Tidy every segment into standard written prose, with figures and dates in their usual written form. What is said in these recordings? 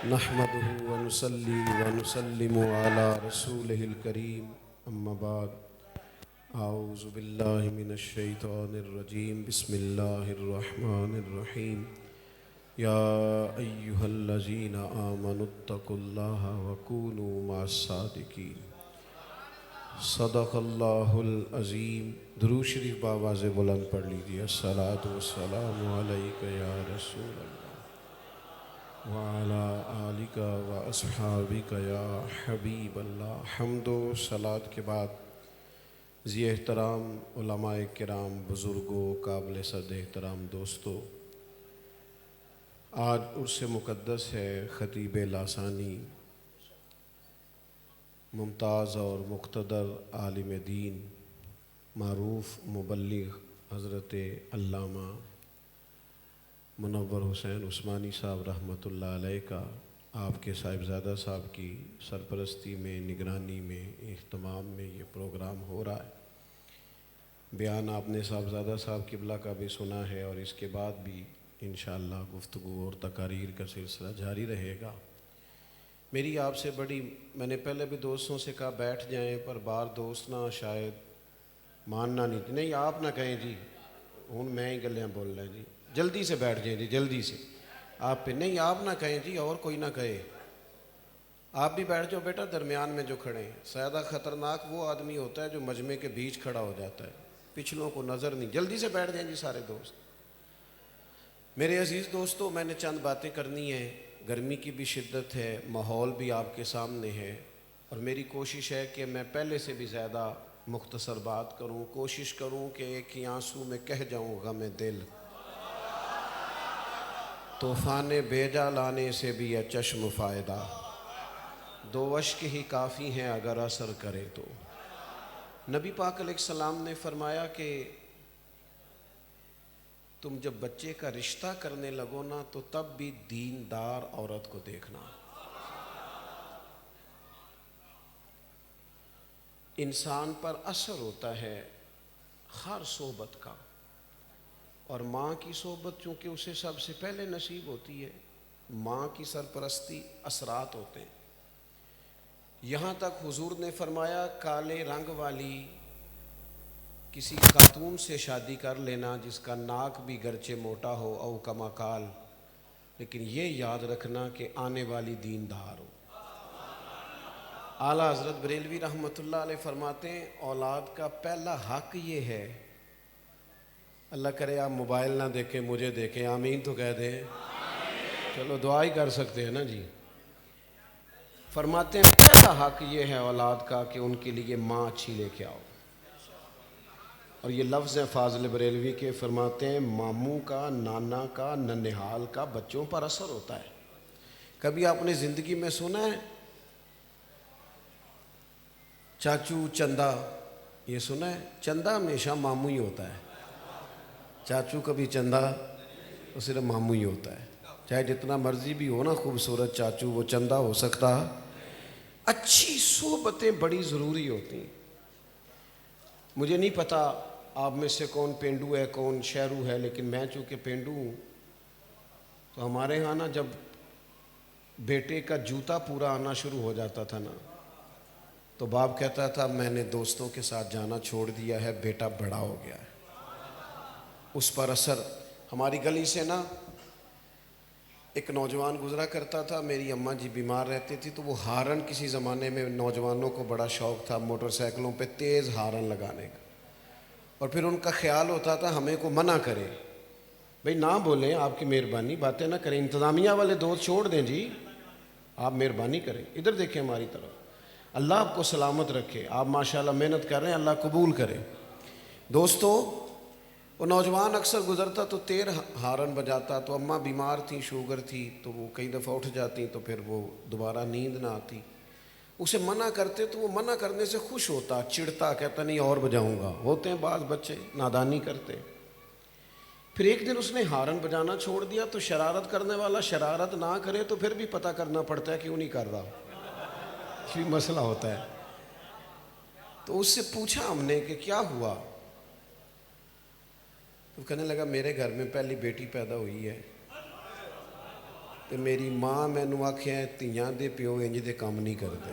نحمده ونصلي ونسلم على رسوله الكريم اما بعد اعوذ باللہ من الشیطان الرجیم بسم اللہ الرحمن الرحیم یا ایہا الذین آمنوا اتقوا اللہ وکونوا مع الصادقین صدق اللہ العظیم۔ درود شریف بآواز بلند پڑھ لیجیے۔ الصلاۃ والسلام علیک یا رسول اللہ وعلی آلک واصحابک یا حبیب اللہ۔ حمد و صلوات کے بعد ذی احترام علماء کرام، بزرگوں، قابل صد احترام دوستو، آج عرس مقدس ہے خطیب لاسانی، ممتاز اور مقتدر عالم دین، معروف مبلغ حضرت علامہ منور حسین عثمانی صاحب رحمۃ اللہ علیہ کا آپ کے صاحبزادہ صاحب کی سرپرستی میں، نگرانی میں، اہتمام میں یہ پروگرام ہو رہا ہے۔ بیان آپ نے صاحبزادہ صاحب قبلہ کا بھی سنا ہے اور اس کے بعد بھی انشاءاللہ گفتگو اور تقاریر کا سلسلہ جاری رہے گا۔ میری آپ سے بڑی، میں نے پہلے بھی دوستوں سے کہا بیٹھ جائیں، پر بار دوست نہ شاید ماننا نہیں آپ نہ کہیں جی ہوں میں ہی گلیاں بول رہا جی، جلدی سے بیٹھ جائیں جی، جلدی سے آپ پہ نہیں، آپ نہ کہیں جی اور کوئی نہ کہے، آپ بھی بیٹھ جاؤ بیٹا درمیان میں جو کھڑے ہیں۔ زیادہ خطرناک وہ آدمی ہوتا ہے جو مجمع کے بیچ کھڑا ہو جاتا ہے، پچھلوں کو نظر نہیں۔ جلدی سے بیٹھ جائیں جی سارے دوست۔ میرے عزیز دوستو، میں نے چند باتیں کرنی ہیں، گرمی کی بھی شدت ہے، ماحول بھی آپ کے سامنے ہے، اور میری کوشش ہے کہ میں پہلے سے بھی زیادہ مختصر بات کروں، کوشش کروں کہ ایک ہی آنسو میں کہہ جاؤں غم دل، طوفان بیجا لانے سے بھی ہے چشم فائدہ، دو اشک ہی کافی ہیں اگر اثر کرے تو۔ نبی پاک علیہ السلام نے فرمایا کہ تم جب بچے کا رشتہ کرنے لگو نا تو تب بھی دیندار عورت کو دیکھنا۔ انسان پر اثر ہوتا ہے ہر صحبت کا، اور ماں کی صحبت چونکہ اسے سب سے پہلے نصیب ہوتی ہے، ماں کی سرپرستی اثرات ہوتے ہیں۔ یہاں تک حضور نے فرمایا کالے رنگ والی کسی خاتون سے شادی کر لینا جس کا ناک بھی گرچہ موٹا ہو او کما کال، لیکن یہ یاد رکھنا کہ آنے والی دیندار ہو۔ اعلیٰ حضرت بریلوی رحمۃ اللہ علیہ فرماتے ہیں اولاد کا پہلا حق یہ ہے، اللہ کرے آپ موبائل نہ دیکھیں، مجھے دیکھیں، آمین تو کہہ دیں، چلو دعا ہی کر سکتے ہیں نا جی۔ فرماتے ہیں پہلا حق یہ ہے اولاد کا کہ ان کے لیے ماں اچھی لے کے آؤ، اور یہ لفظ ہیں فاضل بریلوی کے، فرماتے ہیں ماموں کا، نانا کا، ننہال کا بچوں پر اثر ہوتا ہے۔ کبھی آپ نے زندگی میں سنا ہے چاچو چندہ؟ یہ سنا ہے؟ چندہ ہمیشہ ماموں ہی ہوتا ہے، چاچو کبھی چندہ وہ صرف ماموں ہی ہوتا ہے، چاہے جتنا مرضی بھی ہو نا خوبصورت چاچو، وہ چندہ ہو سکتا۔ اچھی صحبتیں بڑی ضروری ہوتی ہیں۔ مجھے نہیں پتا آپ میں سے کون پینڈو ہے کون شہرو ہے، لیکن میں چونکہ پینڈو ہوں تو ہمارے ہاں نا جب بیٹے کا جوتا پورا آنا شروع ہو جاتا تھا نا تو باپ کہتا تھا میں نے دوستوں کے ساتھ جانا چھوڑ دیا ہے، بیٹا بڑا ہو گیا ہے۔ اس پر اثر ہماری گلی سے نا ایک نوجوان گزرا کرتا تھا، میری اماں جی بیمار رہتی تھی تو وہ ہارن، کسی زمانے میں نوجوانوں کو بڑا شوق تھا موٹر سائیکلوں پہ تیز ہارن لگانے کا، اور پھر ان کا خیال ہوتا تھا ہمیں کو منع کرے، بھئی نہ بولیں، آپ کی مہربانی باتیں نہ کریں، انتظامیہ والے دوست چھوڑ دیں جی، آپ مہربانی کریں، ادھر دیکھیں ہماری طرف، اللہ آپ کو سلامت رکھے، آپ ماشاءاللہ محنت کر رہے ہیں، اللہ قبول کرے۔ دوستو، وہ نوجوان اکثر گزرتا تو تیر ہارن بجاتا، تو اماں بیمار تھیں، شوگر تھی، تو وہ کئی دفعہ اٹھ جاتی تو پھر وہ دوبارہ نیند نہ آتی، اسے منع کرتے تو وہ منع کرنے سے خوش ہوتا، چڑھتا، کہتا نہیں اور بجاؤں گا۔ ہوتے ہیں بعض بچے نادانی کرتے۔ پھر ایک دن اس نے ہارن بجانا چھوڑ دیا تو شرارت کرنے والا شرارت نہ کرے تو پھر بھی پتہ کرنا پڑتا ہے کیوں نہیں کر رہا، یہ مسئلہ ہوتا ہے۔ تو اس سے پوچھا ہم نے کہ کیا ہوا؟ تو کہنے لگا میرے گھر میں پہلی بیٹی پیدا ہوئی ہے، ਤੇ ਮੇਰੀ ਮਾਂ ਮੈਨੂੰ ਆਖਿਆ ਧੀਆਂ ਦੇ ਪਿਓ ਇੰਜ ਦੇ ਕੰਮ ਨਹੀਂ ਕਰਦੇ,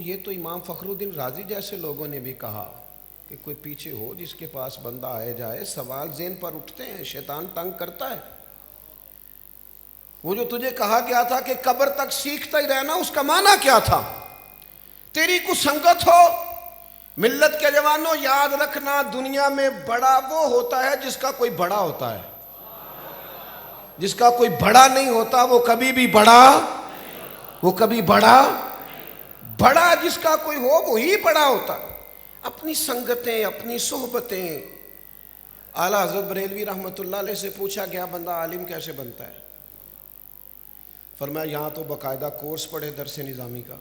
یہ تو امام فخر الدین رازی جیسے لوگوں نے بھی کہا کہ کوئی پیچھے ہو جس کے پاس بندہ آئے جائے، سوال ذہن پر اٹھتے ہیں، شیطان تنگ کرتا ہے۔ وہ جو تجھے کہا گیا تھا کہ قبر تک سیکھتا ہی رہنا، اس کا معنی کیا تھا؟ تیری کچھ سنگت ہو۔ ملت کے جوانوں یاد رکھنا، دنیا میں بڑا وہ ہوتا ہے جس کا کوئی بڑا ہوتا ہے، جس کا کوئی بڑا نہیں ہوتا وہ کبھی بھی بڑا جس کا کوئی ہو وہی بڑا ہوتا۔ اپنی سنگتیں، اپنی صحبتیں۔ اعلیٰ حضرت بریلوی رحمۃ اللہ علیہ سے پوچھا گیا بندہ عالم کیسے بنتا ہے؟ فرمایا یہاں تو باقاعدہ کورس پڑھے درس نظامی کا،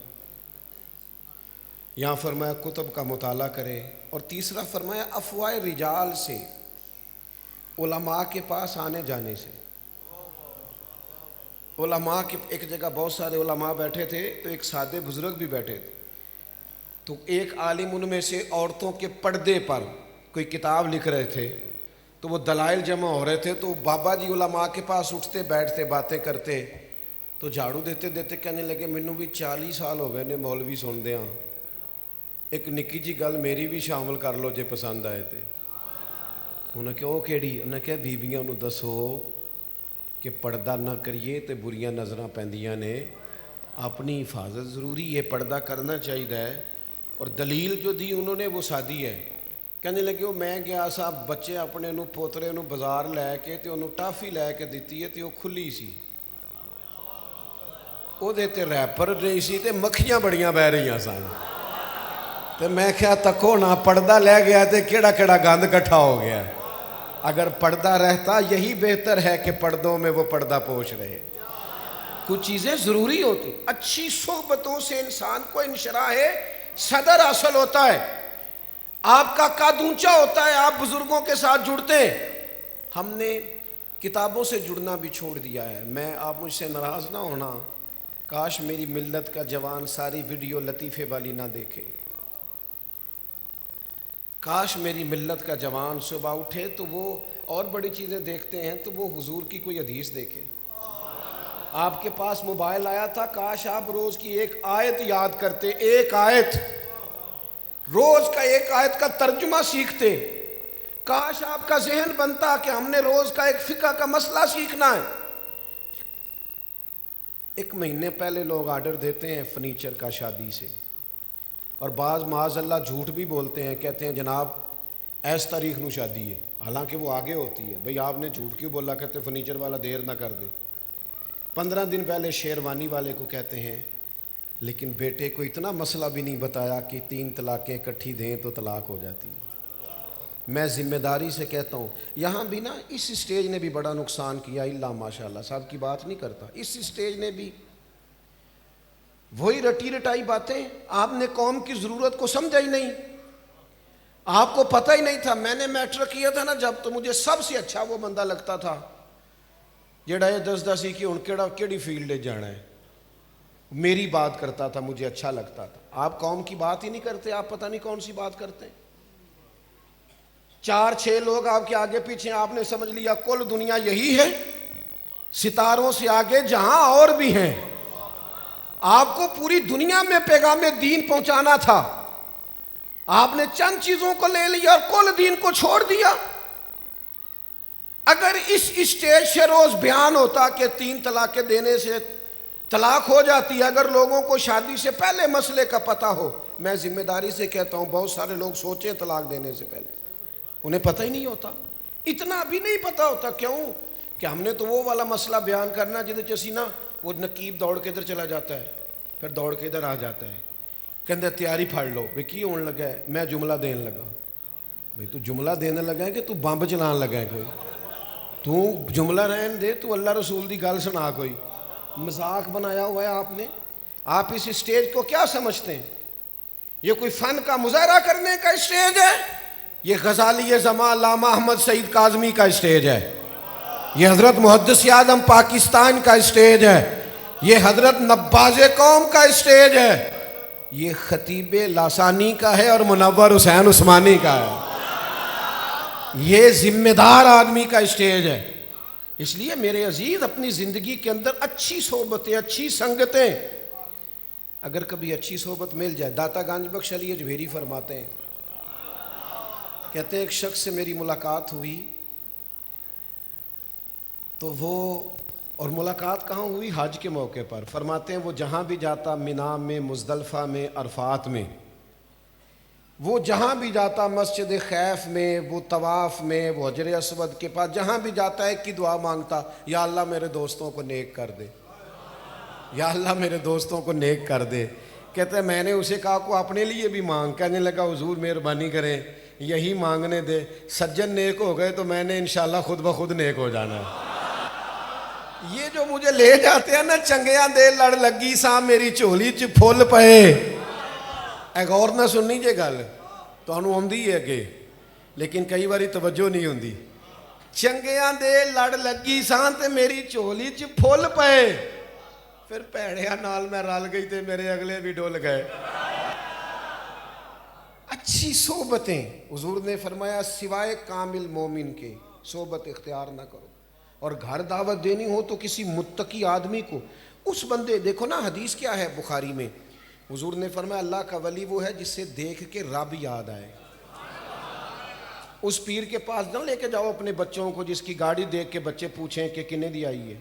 یہاں فرمایا کتب کا مطالعہ کرے، اور تیسرا فرمایا افواہ رجال سے، علماء کے پاس آنے جانے سے۔ علماء کی ایک جگہ بہت سارے علماء بیٹھے تھے، تو ایک سادے بزرگ بھی بیٹھے تھے، تو ایک عالم ان میں سے عورتوں کے پردے پر کوئی کتاب لکھ رہے تھے، تو وہ دلائل جمع ہو رہے تھے، تو بابا جی علماء کے پاس اٹھتے بیٹھتے باتیں کرتے، تو جھاڑو دیتے دیتے کہنے لگے مینوں بھی 40 سال ہو گئے نے مولوی سن دیا، ایک نکی جی گل میری بھی شامل کر لو جے پسند آئے تے۔ انہوں نے کہا وہ کیڑی؟ انہوں نے کہا بیویاں نو دسو کہ پردہ نہ کریے تے بریاں نظراں پیندیاں نے، اپنی حفاظت ضروری ہے، پردہ کرنا چاہیے۔ اور دلیل جو دی انہوں نے وہ سادی ہے، کہنے لگے وہ میں گیا صاحب بچے اپنے نو پوترے نو بازار لے کے تے انہوں ٹافی لے کے دیتی ہے تے وہ کھلی سی، وہ دیتے ریپر نہیں سی تے مکھیاں بڑیاں بہ رہی سن، تے میں کیا تکو نہ پردہ لے گیا تے کیڑا کیڑا گند کٹھا ہو گیا۔ اگر پردہ رہتا یہی بہتر ہے کہ پردوں میں وہ پردہ پوش رہے۔ کچھ چیزیں ضروری ہوتی، اچھی صحبتوں سے انسان کو انشراح صدر حاصل ہوتا ہے، آپ کا قد اونچا ہوتا ہے، آپ بزرگوں کے ساتھ جڑتے ہیں۔ ہم نے کتابوں سے جڑنا بھی چھوڑ دیا ہے۔ میں آپ مجھ سے ناراض نہ ہونا، کاش میری ملت کا جوان ساری ویڈیو لطیفے والی نہ دیکھے، کاش میری ملت کا جوان صبح اٹھے تو وہ اور بڑی چیزیں دیکھتے ہیں تو وہ حضور کی کوئی حدیث دیکھے۔ آپ کے پاس موبائل آیا تھا، کاش آپ روز کی ایک آیت یاد کرتے، ایک آیت، روز کا ایک آیت کا ترجمہ سیکھتے۔ کاش آپ کا ذہن بنتا کہ ہم نے روز کا ایک فقہ کا مسئلہ سیکھنا ہے۔ ایک مہینے پہلے لوگ آرڈر دیتے ہیں فرنیچر کا شادی سے، اور بعض معاذ اللہ جھوٹ بھی بولتے ہیں، کہتے ہیں جناب ایس تاریخ نو شادی ہے، حالانکہ وہ آگے ہوتی ہے۔ بھئی آپ نے جھوٹ کیوں بولا؟ کہتے فرنیچر والا دیر نہ کر دے۔ 15 دن پہلے شیروانی والے کو کہتے ہیں لیکن بیٹے کو اتنا مسئلہ بھی نہیں بتایا کہ 3 طلاقیں اکٹھی دیں تو طلاق ہو جاتی ہے۔ میں ذمہ داری سے کہتا ہوں، یہاں بھی نا اس اسٹیج نے بھی بڑا نقصان کیا، اللہ ماشاءاللہ صاحب کی بات نہیں کرتا، اس اسٹیج نے بھی وہی رٹی رٹائی باتیں۔ آپ نے قوم کی ضرورت کو سمجھا ہی نہیں، آپ کو پتہ ہی نہیں تھا۔ میں نے میٹرک کیا تھا نا جب، تو مجھے سب سے اچھا وہ بندہ لگتا تھا جڑا یہ دسدا سی کہ ہن کیڑی فیلڈ جانا ہے، میری بات کرتا تھا، مجھے اچھا لگتا تھا۔ آپ قوم کی بات ہی نہیں کرتے، آپ پتہ نہیں کون سی بات کرتے۔ 4-6 لوگ آپ کے آگے پیچھے، آپ نے سمجھ لیا کل دنیا یہی ہے، ستاروں سے آگے جہاں اور بھی ہیں۔ آپ کو پوری دنیا میں پیغام دین پہنچانا تھا، آپ نے چند چیزوں کو لے لیا اور کل دین کو چھوڑ دیا۔ اگر اس اسٹیج سے روز بیان ہوتا کہ 3 طلاقیں دینے سے طلاق ہو جاتی ہے، اگر لوگوں کو شادی سے پہلے مسئلے کا پتہ ہو، میں ذمہ داری سے کہتا ہوں بہت سارے لوگ سوچیں طلاق دینے سے پہلے، انہیں پتہ ہی نہیں ہوتا، اتنا بھی نہیں پتہ ہوتا۔ کیوں کہ ہم نے تو وہ والا مسئلہ بیان کرنا جدے چسی نا وہ نقیب دوڑ کے ادھر چلا جاتا ہے، پھر دوڑ کے ادھر آ جاتا ہے، کہندے تیاری پھاڑ لو، بھئی کی ہون لگا ہے؟ میں جملہ دین لگا۔ بھئی تو جملہ دینے لگا ہے کہ تو بمب چلان لگا ہے؟ کوئی تو جملہ رہن دے، تو اللہ رسول دی گل سنا۔ کوئی مذاق بنایا ہوا ہے آپ نے۔ آپ اس اسٹیج کو کیا سمجھتے ہیں؟ یہ کوئی فن کا مظاہرہ کرنے کا اسٹیج ہے؟ یہ غزالی زمان علامہ احمد سعید کاظمی کا اسٹیج ہے، یہ حضرت محدث اعظم پاکستان کا اسٹیج ہے، یہ حضرت نباز قوم کا اسٹیج ہے، یہ خطیب لاسانی کا ہے اور منور حسین عثمانی کا ہے، یہ ذمہ دار آدمی کا اسٹیج ہے۔ اس لیے میرے عزیز اپنی زندگی کے اندر اچھی صحبتیں، اچھی سنگتیں، اگر کبھی اچھی صحبت مل جائے. داتا گنج بخش علی اجمیری فرماتے ہیں, کہتے ہیں ایک شخص سے میری ملاقات ہوئی تو وہ, اور ملاقات کہاں ہوئی؟ حج کے موقع پر. فرماتے ہیں وہ جہاں بھی جاتا, مینا میں, مزدلفہ میں, عرفات میں, وہ جہاں بھی جاتا, مسجد خیف میں, وہ طواف میں, وہ حجر اسود کے پاس, جہاں بھی جاتا ایک کی دعا مانگتا, یا اللہ میرے دوستوں کو نیک کر دے, یا اللہ میرے دوستوں کو نیک کر دے. کہتے ہیں میں نے اسے کہا کو اپنے لیے بھی مانگ. کہنے لگا حضور مہربانی کریں یہی مانگنے دے, سجن نیک ہو گئے تو میں نے انشاءاللہ خود بخود نیک ہو جانا ہے. یہ جو مجھے لے جاتے ہیں نا, چنگیاں دے لڑ لگی سا میری چولی چ پھول پئے. اے غور نہ سننی جے گل, تانوں آندی ہے اگے لیکن کئی باری توجہ نہیں ہوندی. چنگیاں دے لڑ لگی سا تے میری چولی چ پھول پئے, پھر پیڑیاں نال میں رل گئی تے میرے اگلے بھی ڈول گئے. اچھی صحبتیں, حضور نے فرمایا سوائے کامل مومن کے صحبت اختیار نہ کرو. اور گھر دعوت دینی ہو تو کسی متقی آدمی کو, اس بندے, دیکھو نا حدیث کیا ہے بخاری میں, حضور نے فرمایا اللہ کا ولی وہ ہے جس سے دیکھ کے رب یاد آئے. اس پیر کے پاس نہ لے کے جاؤ اپنے بچوں کو جس کی گاڑی دیکھ کے بچے پوچھیں کہ کنے دی آئی ہے,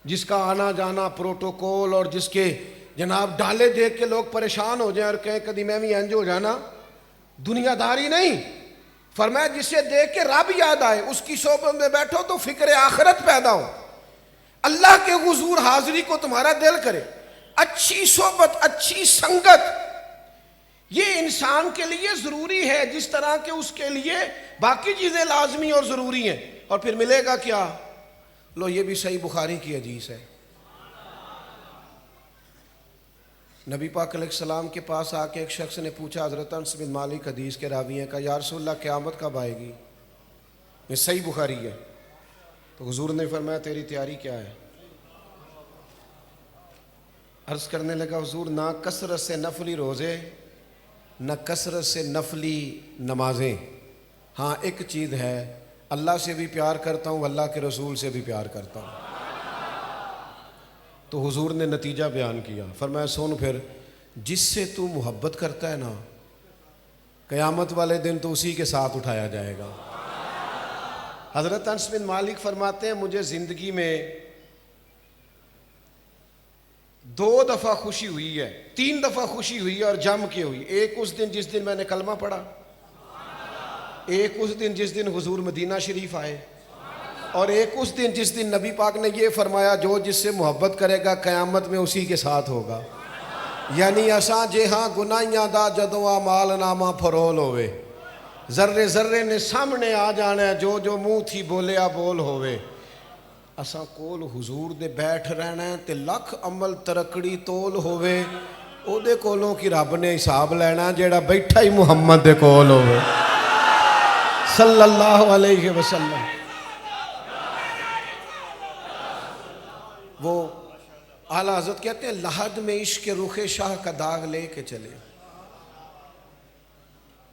جس کا آنا جانا پروٹوکول, اور جس کے جناب ڈالے دیکھ کے لوگ پریشان ہو جائیں اور کہیں کدی میں بھی انج ہو جانا. دنیا داری نہیں. فرمایا جسے دیکھ کے رب یاد آئے, اس کی صحبت میں بیٹھو تو فکر آخرت پیدا ہو, اللہ کے حضور حاضری کو تمہارا دل کرے. اچھی صحبت, اچھی سنگت, یہ انسان کے لیے ضروری ہے جس طرح کہ اس کے لیے باقی چیزیں لازمی اور ضروری ہیں. اور پھر ملے گا کیا؟ لو یہ بھی صحیح بخاری کی حدیث ہے. نبی پاک علیہ السلام کے پاس آ کے ایک شخص نے پوچھا, حضرت انس بن مالک حدیث کے راوی ہیں, کہا یا رسول اللہ قیامت کب آئے گی؟ یہ صحیح بخاری ہے. تو حضور نے فرمایا تیری تیاری کیا ہے؟ عرض کرنے لگا حضور نہ کثرت سے نفلی روزے, نہ کثرت سے نفلی نمازیں. ہاں ایک چیز ہے, اللہ سے بھی پیار کرتا ہوں, اللہ کے رسول سے بھی پیار کرتا ہوں. تو حضور نے نتیجہ بیان کیا, فرمایا سن پھر, جس سے تو محبت کرتا ہے نا, قیامت والے دن تو اسی کے ساتھ اٹھایا جائے گا. حضرت انس بن مالک فرماتے ہیں مجھے زندگی میں 2 دفعہ خوشی ہوئی ہے, 3 دفعہ خوشی ہوئی ہے اور جم کے ہوئی. ایک اس دن جس دن میں نے کلمہ پڑھا, ایک اس دن جس دن حضور مدینہ شریف آئے, اور ایک اس دن جس دن نبی پاک نے یہ فرمایا جو جس سے محبت کرے گا قیامت میں اسی کے ساتھ ہوگا. یعنی اساں جے ہاں گناہیاں دا جدوں اعمال نامہ پھرول ہوئے, ذرے ذرے نے سامنے آ جانا ہے, جو جو منہ تھی بولیا بول ہوئے. اساں کول حضور دے بیٹھ رہنا ہے تے لکھ عمل ترکڑی تول ہوئے, او دے کولوں کی رب نے حساب لینا جیڑا بیٹھا ہی محمد دے کول ہوئے صلی اللہ علیہ وسلم. وہ اعلیٰ حضرت کہتے ہیں لحد میں عشق رخ شاہ کا داغ لے کے چلے.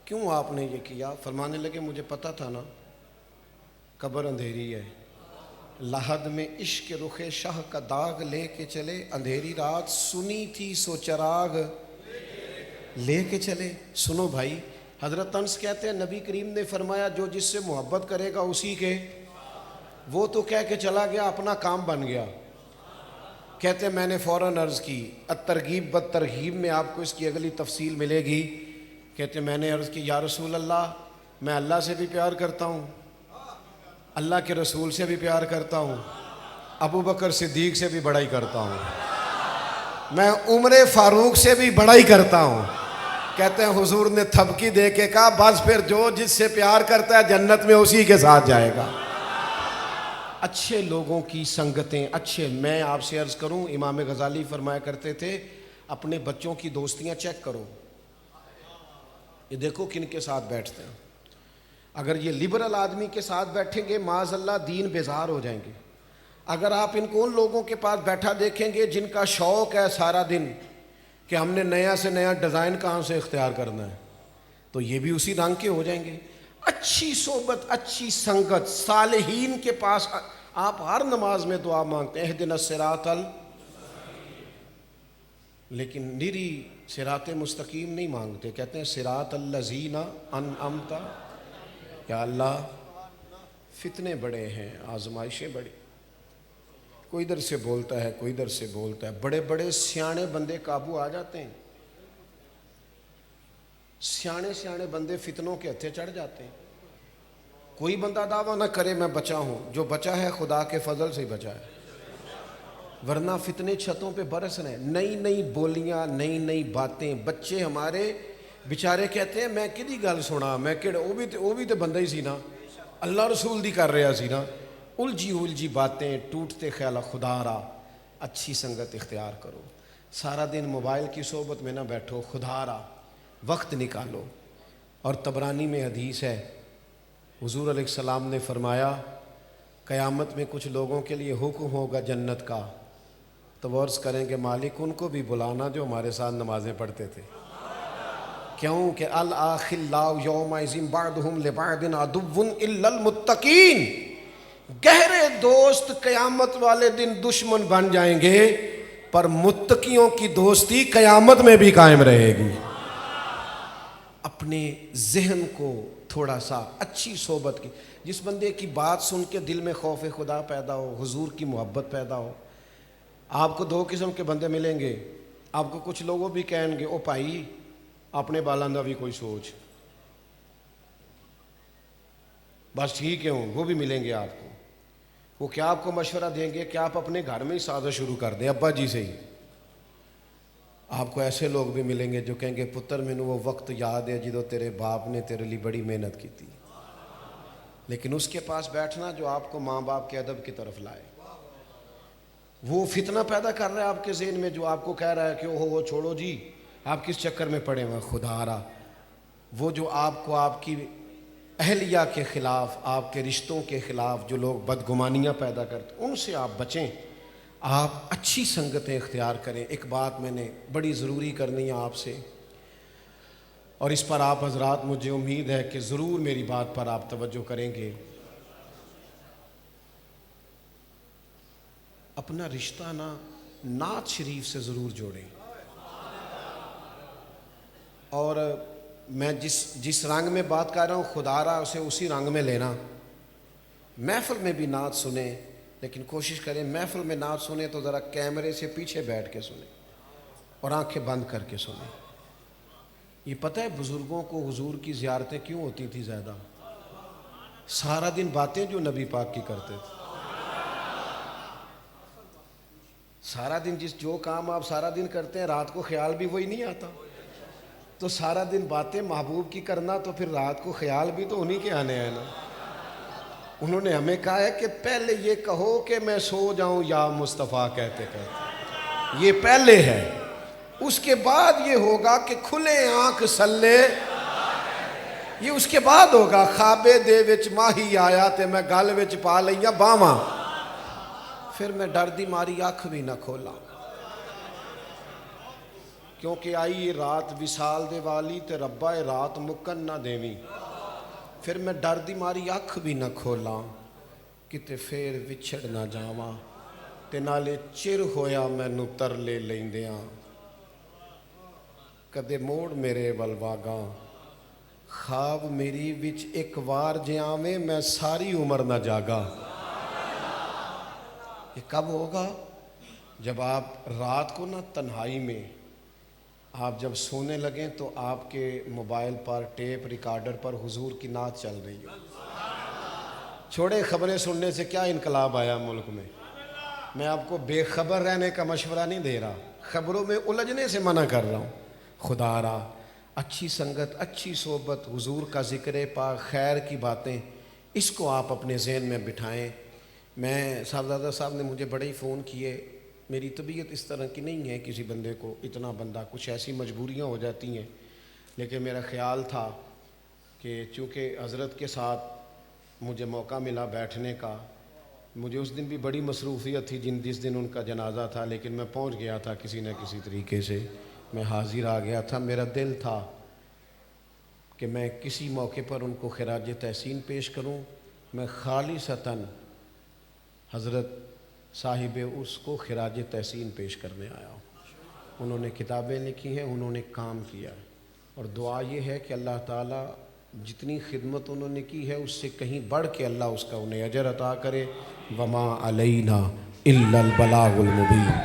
کیوں آپ نے یہ کیا؟ فرمانے لگے مجھے پتا تھا نا قبر اندھیری ہے, لحد میں عشق رخ شاہ کا داغ لے کے چلے, اندھیری رات سنی تھی سو چراغ لے کے چلے. سنو بھائی, حضرت انس کہتے ہیں نبی کریم نے فرمایا جو جس سے محبت کرے گا اسی کے, وہ تو کہہ کے چلا گیا اپنا کام بن گیا. کہتے ہیں میں نے فوراً عرض کی, الترغیب بالترہیب میں آپ کو اس کی اگلی تفصیل ملے گی. کہتے ہیں میں نے عرض کی یا رسول اللہ میں اللہ سے بھی پیار کرتا ہوں, اللہ کے رسول سے بھی پیار کرتا ہوں, ابو بکر صدیق سے بھی بڑائی کرتا ہوں, میں عمر فاروق سے بھی بڑائی کرتا ہوں. کہتے ہیں حضور نے تھپکی دے کے کہا بس پھر جو جس سے پیار کرتا ہے جنت میں اسی کے ساتھ جائے گا. اچھے لوگوں کی سنگتیں اچھے. میں آپ سے عرض کروں, امام غزالی فرمایا کرتے تھے اپنے بچوں کی دوستیاں چیک کرو, یہ دیکھو کن کے ساتھ بیٹھتے ہیں. اگر یہ لبرل آدمی کے ساتھ بیٹھیں گے معاذ اللہ دین بیزار ہو جائیں گے. اگر آپ ان کو ان لوگوں کے پاس بیٹھا دیکھیں گے جن کا شوق ہے سارا دن کہ ہم نے نیا سے نیا ڈیزائن کہاں سے اختیار کرنا ہے, تو یہ بھی اسی رنگ کے ہو جائیں گے. اچھی صحبت, اچھی سنگت, صالحین کے پاس. آپ ہر نماز میں دعا مانگتے ہیں اہدنا الصراط لیکن نیری صراط مستقیم نہیں مانگتے، کہتے ہیں صراط الذین انعمت۔ یا اللہ فتنے بڑے ہیں، آزمائشیں بڑی، کوئی ادھر سے بولتا ہے کوئی ادھر سے بولتا ہے، بڑے بڑے سیانے بندے قابو آ جاتے ہیں، سیانے بندے فتنوں کے ہتھے چڑھ جاتے ہیں۔ کوئی بندہ دعویٰ نہ کرے میں بچا ہوں، جو بچا ہے خدا کے فضل سے ہی بچا ہے، ورنہ فتنے چھتوں پہ برس رہے ہیں، نئی نئی بولیاں، نئی نئی باتیں۔ بچے ہمارے بیچارے کہتے ہیں میں کدی گل سنا، میں کہڑا وہ بھی تو بندہ ہی سی نا، اللہ رسول دی کر رہا سی نا۔ الجھی باتیں، ٹوٹتے خیال، خدا را اچھی سنگت اختیار کرو، سارا دن موبائل کی صحبت میں نہ بیٹھو، خدا را وقت نکالو۔ اور طبرانی میں حدیث ہے، حضور علیہ السلام نے فرمایا قیامت میں کچھ لوگوں کے لیے حکم ہوگا جنت کا، تو وہ عرض کریں گے مالک ان کو بھی بلانا جو ہمارے ساتھ نمازیں پڑھتے تھے۔ کیوں کہ الاخلاء یومئذ بعضهم لبعض عدو الا المتقین، گہرے دوست قیامت والے دن دشمن بن جائیں گے، پر متقیوں کی دوستی قیامت میں بھی قائم رہے گی۔ اپنے ذہن کو تھوڑا سا اچھی صحبت کی، جس بندے کی بات سن کے دل میں خوف خدا پیدا ہو، حضور کی محبت پیدا ہو۔ آپ کو دو قسم کے بندے ملیں گے، آپ کو کچھ لوگوں بھی کہیں گے او بھائی اپنے بالاں دا بھی کوئی سوچ، بس ٹھیک ہے ہوں، وہ بھی ملیں گے آپ کو۔ وہ کیا آپ کو مشورہ دیں گے کہ آپ اپنے گھر میں ہی سازش شروع کر دیں، ابا جی سے ہی۔ آپ کو ایسے لوگ بھی ملیں گے جو کہیں گے پتر مینوں وہ وقت یاد ہے جدو تیرے باپ نے تیرے لیے بڑی محنت کی تھی، لیکن اس کے پاس بیٹھنا جو آپ کو ماں باپ کے ادب کی طرف لائے۔ وہ فتنہ پیدا کر رہا ہے آپ کے ذہن میں، جو آپ کو کہہ رہا ہے کہ وہ چھوڑو جی آپ کس چکر میں پڑے ہوئے، خدا را وہ جو آپ کو آپ کی اہلیہ کے خلاف، آپ کے رشتوں کے خلاف جو لوگ بدگمانیاں پیدا کرتے ان سے آپ بچیں، آپ اچھی سنگتیں اختیار کریں۔ ایک بات میں نے بڑی ضروری کرنی ہے آپ سے، اور اس پر آپ حضرات مجھے امید ہے کہ ضرور میری بات پر آپ توجہ کریں گے۔ اپنا رشتہ نعت شریف سے ضرور جوڑیں، اور میں جس رنگ میں بات کر رہا ہوں خدا را اسے اسی رنگ میں لینا۔ محفل میں بھی نعت سنیں، لیکن کوشش کریں محفل میں نعت سنیں تو ذرا کیمرے سے پیچھے بیٹھ کے سنیں اور آنکھیں بند کر کے سنیں۔ یہ پتہ ہے بزرگوں کو حضور کی زیارتیں کیوں ہوتی تھی زیادہ؟ سارا دن باتیں جو نبی پاک کی کرتے تھے، سارا دن جو کام آپ سارا دن کرتے ہیں رات کو خیال بھی وہی نہیں آتا، تو سارا دن باتیں محبوب کی کرنا تو پھر رات کو خیال بھی تو انہی کے آنے ہیں نا۔ انہوں نے ہمیں کہا ہے کہ پہلے یہ کہو کہ میں سو جاؤں یا مصطفیٰ کہتے کہتے، یہ پہلے ہے، اس کے بعد یہ ہوگا کہ کھلے آنکھ سلے، یہ اس کے بعد ہوگا خوابے دے وچ ماہی آیا تے میں گل وچ پا لئیاں باواں، پھر میں ڈر دی ماری آنکھ بھی نہ کھولا، کیونکہ آئی رات وصال دے والی تے ربا رات مکن نہ دیویں، پھر میں ڈر دی ماری آنکھ بھی نہ کھولا، کتے پھر وچھڑ نہ جاواں تے نالے چر ہویا مینوں ترلے لیندیاں، کدے موڑ میرے ولواگاں، خواب میری وچ ایک وار جے آویں میں ساری عمر نہ جاگا۔ یہ کب ہوگا؟ جب آپ رات کو نہ تنہائی میں آپ جب سونے لگیں تو آپ کے موبائل پر ٹیپ ریکارڈر پر حضور کی نعت چل رہی ہو۔ چھوڑے خبریں سننے سے کیا انقلاب آیا ملک میں، میں آپ کو بے خبر رہنے کا مشورہ نہیں دے رہا، خبروں میں الجھنے سے منع کر رہا ہوں۔ خدا را اچھی سنگت، اچھی صحبت، حضور کا ذکر پاک، خیر کی باتیں، اس کو آپ اپنے ذہن میں بٹھائیں۔ میں صاحبزادہ صاحب نے مجھے بڑے ہی فون کیے، میری طبیعت اس طرح کی نہیں ہے کسی بندے کو اتنا بندہ، کچھ ایسی مجبوریاں ہو جاتی ہیں، لیکن میرا خیال تھا کہ چونکہ حضرت کے ساتھ مجھے موقع ملا بیٹھنے کا، مجھے اس دن بھی بڑی مصروفیت تھی جس دن ان کا جنازہ تھا، لیکن میں پہنچ گیا تھا کسی نہ کسی طریقے سے، میں حاضر آ گیا تھا۔ میرا دل تھا کہ میں کسی موقع پر ان کو خراج تحسین پیش کروں، میں خالصتاً حضرت صاحب اس کو خراج تحسین پیش کرنے آیا ہوں۔ انہوں نے کتابیں لکھی ہیں، انہوں نے کام کیا، اور دعا یہ ہے کہ اللہ تعالیٰ جتنی خدمت انہوں نے کی ہے اس سے کہیں بڑھ کے اللہ اس کا انہیں اجر عطا کرے۔ وما علینا الا البلاغ المبین۔